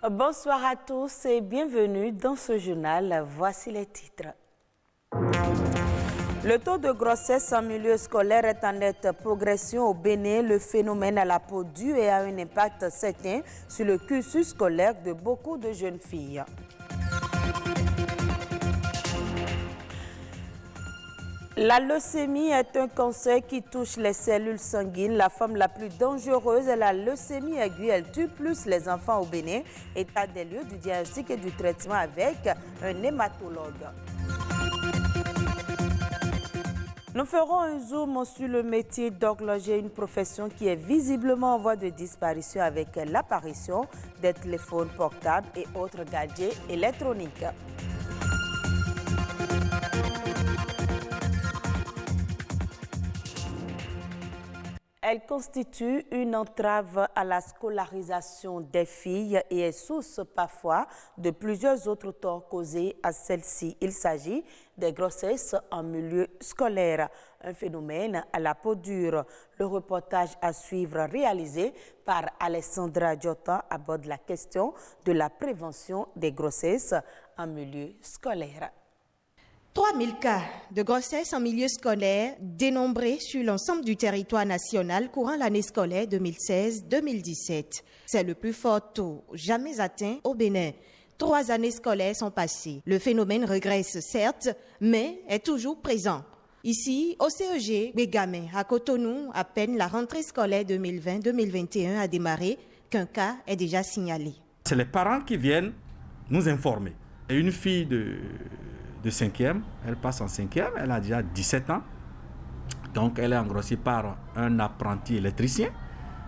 Bonsoir à tous et bienvenue dans ce journal. Voici les titres. Le taux de grossesse en milieu scolaire est en nette progression au Bénin. Le phénomène à la peau dure et a un impact certain sur le cursus scolaire de beaucoup de jeunes filles. La leucémie est un cancer qui touche les cellules sanguines. La forme la plus dangereuse est la leucémie aiguë. Elle tue plus les enfants au Bénin. État des lieux du diagnostic et du traitement avec un hématologue. Nous ferons un zoom sur le métier d'horloger, une profession qui est visiblement en voie de disparition avec l'apparition des téléphones portables et autres gadgets électroniques. Elle constitue une entrave à la scolarisation des filles et est source parfois de plusieurs autres torts causés à celles-ci. Il s'agit des grossesses en milieu scolaire, un phénomène à la peau dure. Le reportage à suivre réalisé par Alessandra Diotta aborde la question de la prévention des grossesses en milieu scolaire. 3000 cas de grossesse en milieu scolaire dénombrés sur l'ensemble du territoire national courant l'année scolaire 2016-2017. C'est le plus fort taux jamais atteint au Bénin. 3 années scolaires sont passées. Le phénomène régresse certes, mais est toujours présent. Ici, au CEG Bégamé, à Cotonou, à peine la rentrée scolaire 2020-2021 a démarré qu'un cas est déjà signalé. C'est les parents qui viennent nous informer. Et une fille de 5e, elle passe en 5e, elle a déjà 17 ans. Donc elle est engrossée par un apprenti électricien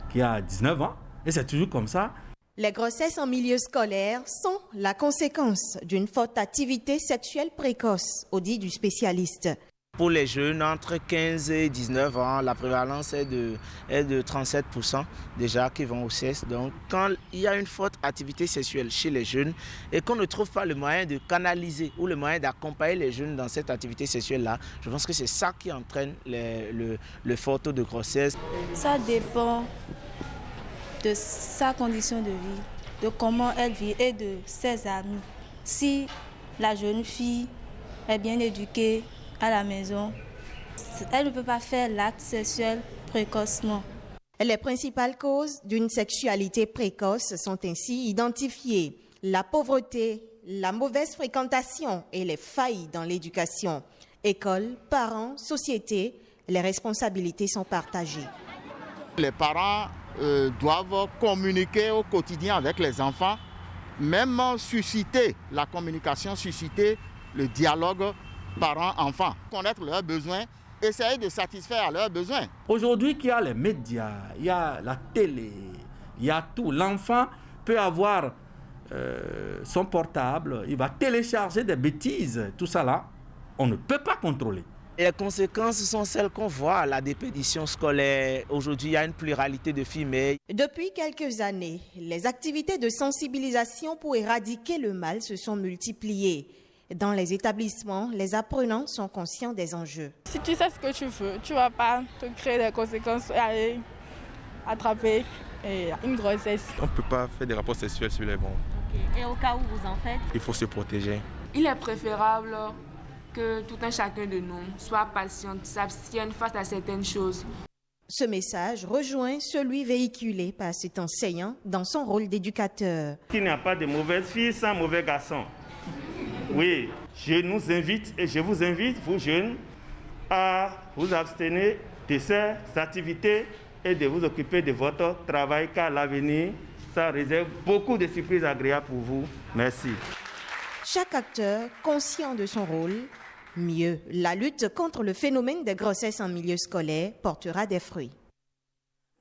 qui a 19 ans. Et c'est toujours comme ça. Les grossesses en milieu scolaire sont la conséquence d'une forte activité sexuelle précoce, au dit du spécialiste. Pour les jeunes entre 15 et 19 ans, la prévalence est de 37% déjà qui vont au sexe. Donc quand il y a une forte activité sexuelle chez les jeunes et qu'on ne trouve pas le moyen de canaliser ou le moyen d'accompagner les jeunes dans cette activité sexuelle-là, je pense que c'est ça qui entraîne le fort taux de grossesse. Ça dépend de sa condition de vie, de comment elle vit et de ses amis. Si la jeune fille est bien éduquée à la maison, elle ne peut pas faire l'acte sexuel précocement. Les principales causes d'une sexualité précoce sont ainsi identifiées: la pauvreté, la mauvaise fréquentation et les failles dans l'éducation. École, parents, société, les responsabilités sont partagées. Les parents doivent communiquer au quotidien avec les enfants, même susciter la communication, susciter le dialogue parents-enfants, connaître leurs besoins, essayer de satisfaire leurs besoins. Aujourd'hui, il y a les médias, il y a la télé, il y a tout. L'enfant peut avoir son portable, il va télécharger des bêtises, tout ça là, on ne peut pas contrôler. Les conséquences sont celles qu'on voit à la dépédition scolaire. Aujourd'hui, il y a une pluralité de filles. Depuis quelques années, les activités de sensibilisation pour éradiquer le mal se sont multipliées. Dans les établissements, les apprenants sont conscients des enjeux. Si tu sais ce que tu veux, tu ne vas pas te créer des conséquences et aller attraper une grossesse. On ne peut pas faire des rapports sexuels sur les bancs. Okay. Et au cas où vous en faites? Il faut se protéger. Il est préférable que tout un chacun de nous soit patient, s'abstienne face à certaines choses. Ce message rejoint celui véhiculé par cet enseignant dans son rôle d'éducateur. Il n'y a pas de mauvaises filles sans mauvais garçons. Oui, je nous invite et je vous invite, vous jeunes, à vous abstenir de ces activités et de vous occuper de votre travail, car l'avenir, ça réserve beaucoup de surprises agréables pour vous. Merci. Chaque acteur conscient de son rôle, mieux, la lutte contre le phénomène des grossesses en milieu scolaire portera des fruits.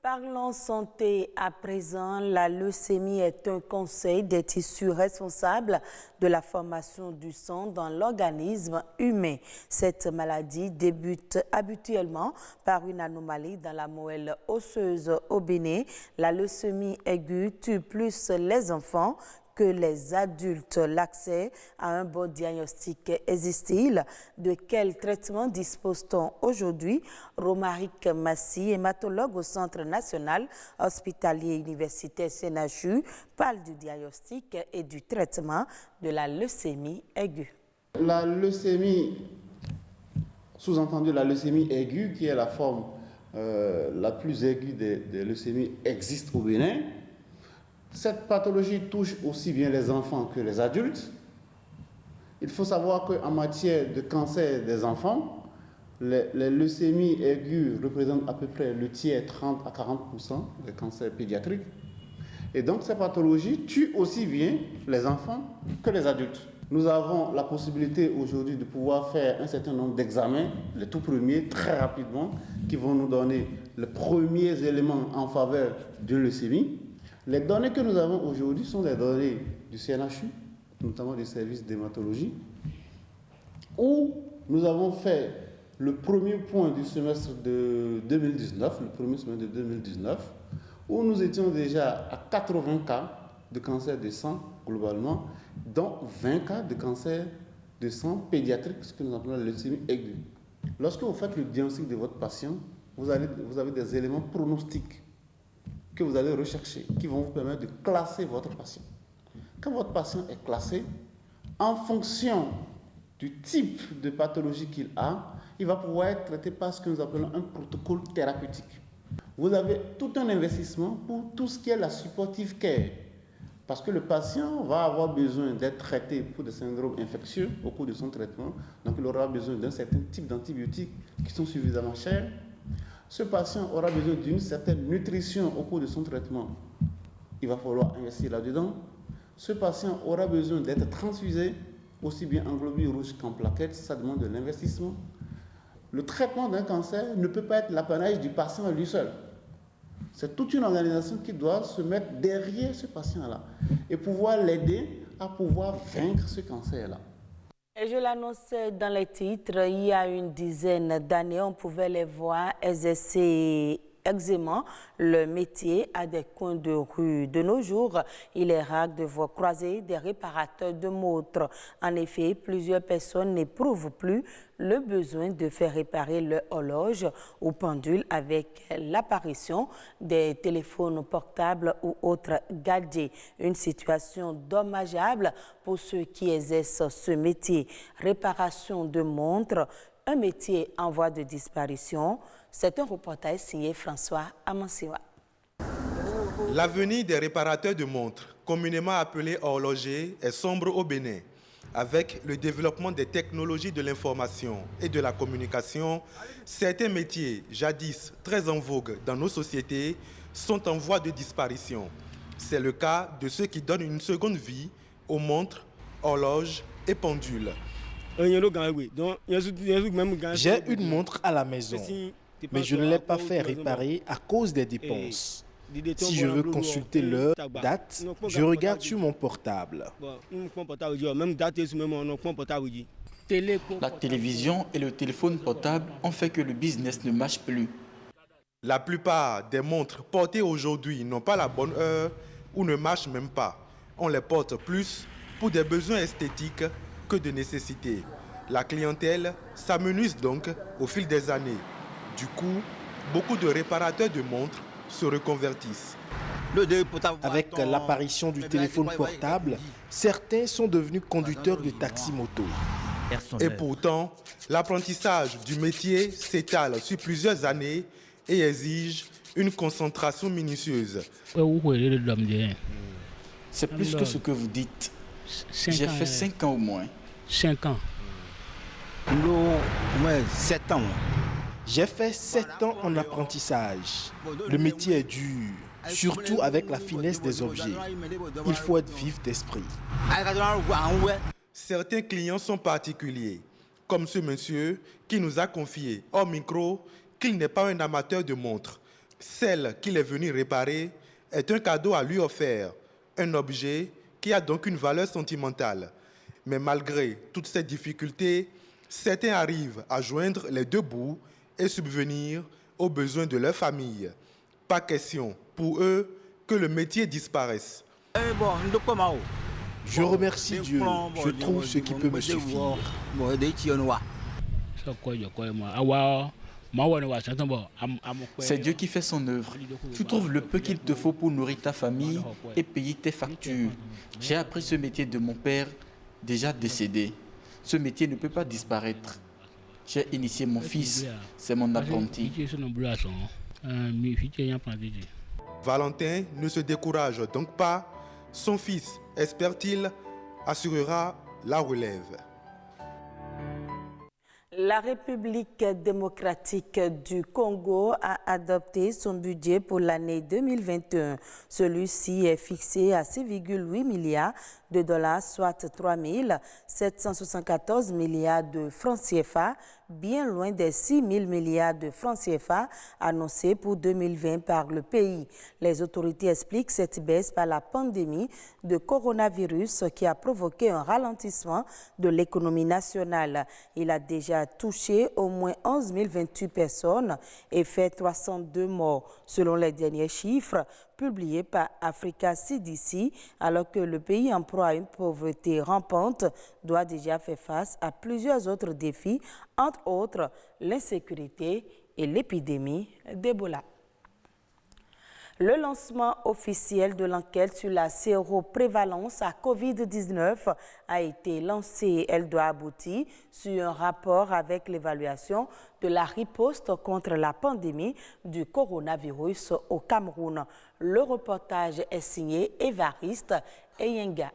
Parlons santé à présent. La leucémie est un conseil des tissus responsables de la formation du sang dans l'organisme humain. Cette maladie débute habituellement par une anomalie dans la moelle osseuse au Bénin. La leucémie aiguë tue plus les enfants que les adultes l'accès à un bon diagnostic existe-t-il? De quel traitement dispose-t-on aujourd'hui? Romaric Massy, hématologue au Centre national hospitalier universitaire CNHU, parle du diagnostic et du traitement de la leucémie aiguë. La leucémie, sous-entendu la leucémie aiguë, qui est la forme la plus aiguë des leucémies, existe au Bénin. Cette pathologie touche aussi bien les enfants que les adultes. Il faut savoir qu'en matière de cancer des enfants, les leucémies aiguës représentent à peu près le tiers, 30 à 40% des cancers pédiatriques. Et donc cette pathologie tue aussi bien les enfants que les adultes. Nous avons la possibilité aujourd'hui de pouvoir faire un certain nombre d'examens, les tout premiers, très rapidement, qui vont nous donner les premiers éléments en faveur de leucémie. Les données que nous avons aujourd'hui sont des données du CNHU, notamment du service d'hématologie, où nous avons fait le premier point du semestre de 2019, le premier semestre de 2019, où nous étions déjà à 80 cas de cancer de sang globalement, dont 20 cas de cancer de sang pédiatrique, ce que nous appelons la leucémie aiguë. Lorsque vous faites le diagnostic de votre patient, vous avez des éléments pronostiques que vous allez rechercher, qui vont vous permettre de classer votre patient. Quand votre patient est classé, en fonction du type de pathologie qu'il a, il va pouvoir être traité par ce que nous appelons un protocole thérapeutique. Vous avez tout un investissement pour tout ce qui est la supportive care, parce que le patient va avoir besoin d'être traité pour des syndromes infectieux au cours de son traitement, donc il aura besoin d'un certain type d'antibiotiques qui sont suffisamment chers. Ce patient aura besoin d'une certaine nutrition au cours de son traitement. Il va falloir investir là-dedans. Ce patient aura besoin d'être transfusé, aussi bien en globules rouges qu'en plaquettes. Ça demande de l'investissement. Le traitement d'un cancer ne peut pas être l'apanage du patient à lui seul. C'est toute une organisation qui doit se mettre derrière ce patient-là et pouvoir l'aider à pouvoir vaincre ce cancer-là. Et je l'annonçais dans les titres, il y a une dizaine d'années, on pouvait les voir exercer aisément le métier à des coins de rue. De nos jours, il est rare de voir croiser des réparateurs de montres. En effet, plusieurs personnes n'éprouvent plus le besoin de faire réparer leur horloge ou pendule avec l'apparition des téléphones portables ou autres gadgets. Une situation dommageable pour ceux qui exercent ce métier. Réparation de montres, un métier en voie de disparition. C'est un reportage signé François Amansiwa. L'avenir des réparateurs de montres, communément appelés horlogers, est sombre au Bénin. Avec le développement des technologies de l'information et de la communication, certains métiers, jadis très en vogue dans nos sociétés, sont en voie de disparition. C'est le cas de ceux qui donnent une seconde vie aux montres, horloges et pendules. J'ai une montre à la maison, mais je ne l'ai pas fait réparer à cause des dépenses. Si je veux consulter l'heure, date, je regarde sur mon portable. La télévision et le téléphone portable ont fait que le business ne marche plus. La plupart des montres portées aujourd'hui n'ont pas la bonne heure ou ne marchent même pas. On les porte plus pour des besoins esthétiques que de nécessité. La clientèle s'amenuise donc au fil des années. Du coup, beaucoup de réparateurs de montres se reconvertissent. Avec l'apparition du téléphone portable, certains sont devenus conducteurs de taxi-moto. Et pourtant, l'apprentissage du métier s'étale sur plusieurs années et exige une concentration minutieuse. C'est plus que ce que vous dites. J'ai fait 5 ans au moins. 5 ans. 7 ans. J'ai fait 7 ans en apprentissage. Le métier est dur, surtout avec la finesse des objets. Il faut être vif d'esprit. Certains clients sont particuliers, comme ce monsieur qui nous a confié hors micro qu'il n'est pas un amateur de montres. Celle qu'il est venu réparer est un cadeau à lui offert, un objet qui a donc une valeur sentimentale. Mais malgré toutes ces difficultés, certains arrivent à joindre les deux bouts et subvenir aux besoins de leur famille. Pas question pour eux que le métier disparaisse. Je remercie Dieu, je trouve ce qui peut me suffire. C'est Dieu qui fait son œuvre. Tu trouves le peu qu'il te faut pour nourrir ta famille et payer tes factures. J'ai appris ce métier de mon père, déjà décédé. Ce métier ne peut pas disparaître. J'ai initié mon fils, c'est mon apprenti. Valentin ne se décourage donc pas. Son fils, espère-t-il, assurera la relève. La République démocratique du Congo a adopté son budget pour l'année 2021. Celui-ci est fixé à 6,8 milliards de dollars, soit 3 774 milliards de francs CFA, bien loin des 6 000 milliards de francs CFA annoncés pour 2020 par le pays. Les autorités expliquent cette baisse par la pandémie de coronavirus qui a provoqué un ralentissement de l'économie nationale. Il a déjà touché au moins 11 028 personnes et fait 302 morts, selon les derniers chiffres publiés par Africa CDC, alors que le pays en proie à une pauvreté rampante doit déjà faire face à plusieurs autres défis, entre autres l'insécurité et l'épidémie d'Ebola. Le lancement officiel de l'enquête sur la séroprévalence à COVID-19 a été lancé. Elle doit aboutir sur un rapport avec l'évaluation de la riposte contre la pandémie du coronavirus au Cameroun. Le reportage est signé Évariste Eyenga.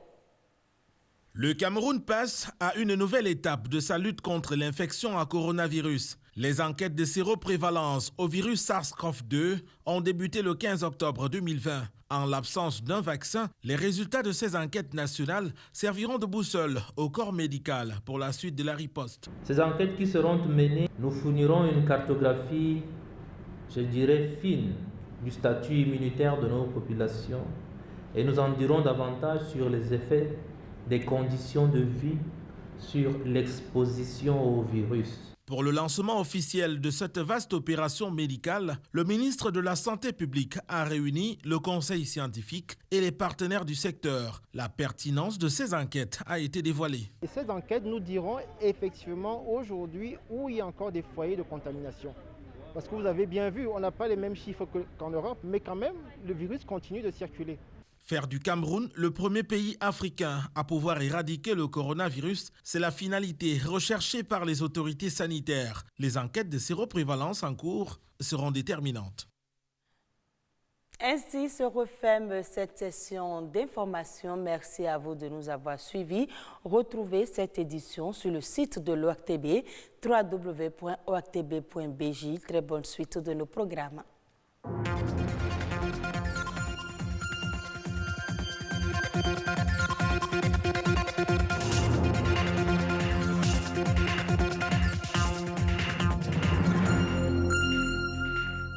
Le Cameroun passe à une nouvelle étape de sa lutte contre l'infection à coronavirus. Les enquêtes de séroprévalence au virus SARS-CoV-2 ont débuté le 15 octobre 2020. En l'absence d'un vaccin, les résultats de ces enquêtes nationales serviront de boussole au corps médical pour la suite de la riposte. Ces enquêtes qui seront menées nous fourniront une cartographie, je dirais, fine du statut immunitaire de nos populations et nous en dirons davantage sur les effets des conditions de vie sur l'exposition au virus. Pour le lancement officiel de cette vaste opération médicale, le ministre de la Santé publique a réuni le conseil scientifique et les partenaires du secteur. La pertinence de ces enquêtes a été dévoilée. Et ces enquêtes nous diront effectivement aujourd'hui où il y a encore des foyers de contamination. Parce que vous avez bien vu, on n'a pas les mêmes chiffres qu'en Europe, mais quand même, le virus continue de circuler. Faire du Cameroun le premier pays africain à pouvoir éradiquer le coronavirus, c'est la finalité recherchée par les autorités sanitaires. Les enquêtes de séroprévalence en cours seront déterminantes. Ainsi se referme cette session d'information. Merci à vous de nous avoir suivis. Retrouvez cette édition sur le site de l'ORTB, www.ortb.bj. Très bonne suite de nos programmes.